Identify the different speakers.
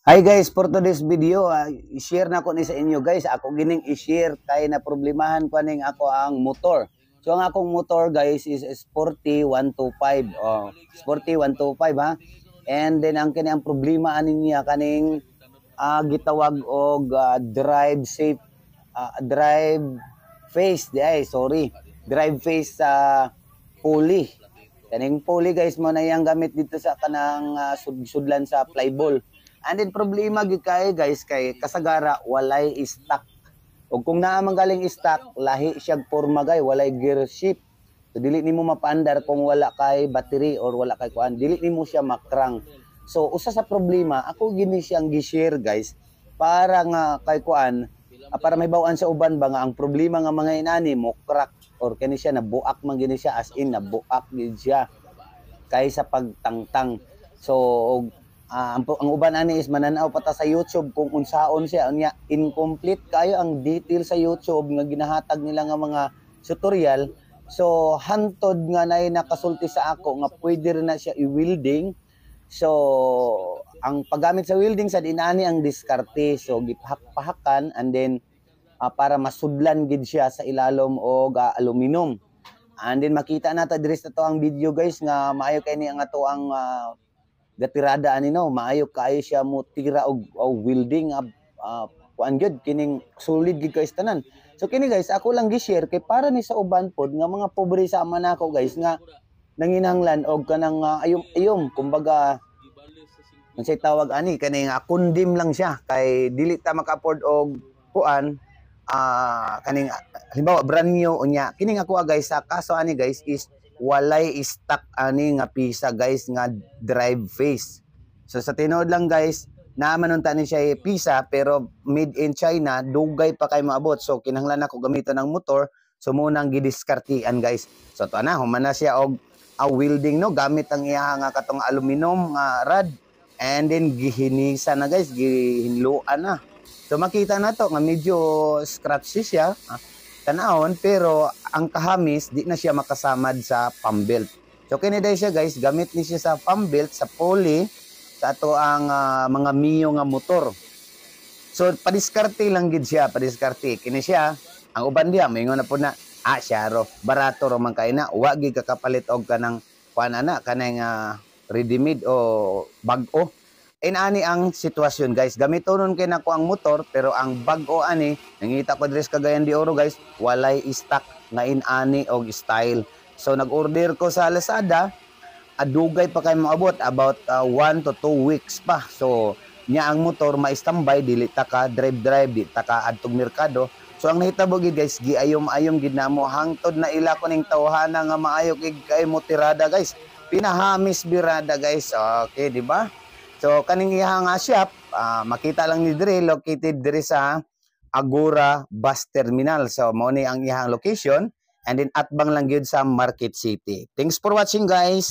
Speaker 1: Hi guys, for today's video, i-share na ko ni sa inyo guys. Ako gining i-share kay na problemahan ko ning ako ang motor. So ang akong motor guys is Sporty 125. Oh, Sporty 125 ha. And then ang kini ang problema ani niya kaning gitawag og drive safe drive face sorry. Drive face sa pulley. Kaning pulley guys mo na yang gamit dito sa kanang sudlan sa flyball. And then problema gid kay guys kay kasagara walay stock. Ug kung naa man galing stock, lahi siya porma gay, walay gear shift. So dili nimo mapaandar kung wala kay battery or wala kay kuan, dili nimo siya makrang. So usa sa problema, ako gini siyang gi-share guys para nga kay kuan, para may bawaan sa uban ba nga ang problema nga mga inani mo crack or kani siya nabuak man gini siya, as in nabuak gid siya kaysa pagtangtang. So ang uban ani is mananaw pata sa YouTube kung unsaon siya unya, incomplete kayo ang detail sa YouTube nga ginahatag nila nga mga tutorial. So hantod nga nay nakasulti sa ako nga pwede rin na siya i-welding. So ang paggamit sa welding sa dinani ang diskarte, so gipahak-pahakan and then para masudlan gid siya sa ilalom og aluminum. And then makita nata diri sa to ang video guys nga maayo kay ni ang ato ang gatirada ani no, maayo kaayo siya mo tira og welding kuan gyud kining solid gid kay tanan. So kini guys ako lang gi-share kay para ni sa uban pod nga mga pobre sa man ako guys nga nanginahanglan og kanang ayom kumbaga unsay tawag ani kaning kundim lang siya kay dili ta maka-afford og kuan kaning halimbawa brand new unya kining ako guys sa kaso ani guys is walay stock ani nga pisa guys nga drive face. So sa tinuod lang guys, naaman unta ni siya pisa pero made in China, dugay pa kay maabot. So kinahanglan ako gamiton ng motor, so munang gidiskartian guys. So to na human na siya og welding no, gamit ang iya nga katong aluminum nga rod and then gihinisa na guys, gihinluan na. So makita na to nga medyo scratchy siya. Tanawon pero ang kahamis di na siya makasamad sa pump belt. So kini day siya guys, gamit ni siya sa pump belt sa pulley sa ato ang mga Mio nga motor. So padiskarte lang gid siya, padiskarte. Kini siya ang uban diha moingon na pud na siya ro barato ro man kay na, wa gid kakapalit og kanang kuan ana kanang ready-made o bag-o. Ani ang sitwasyon guys, gamiton kay nako ang motor pero ang bag-o ani nangita ko dres Cagayan de Oro guys, walay stock nga inani og style. So nag-order ko sa Lazada, adugay pa kay maabot about 1 to 2 weeks pa. So nya ang motor ma-standby, dili ta ka drive di ta ka adtog merkado. So ang nahitabo gid guys, giayom-ayom gid namo hangtod na ila ko ning tawhana nga maayo kay motirada guys. Pinahamis birada guys. Okay, di ba? So kaning iyang shop, makita lang ni dire, located dire sa Agora Bus Terminal. So mao ni ang iyang location and then atbang lang gyud sa Market City. Thanks for watching guys.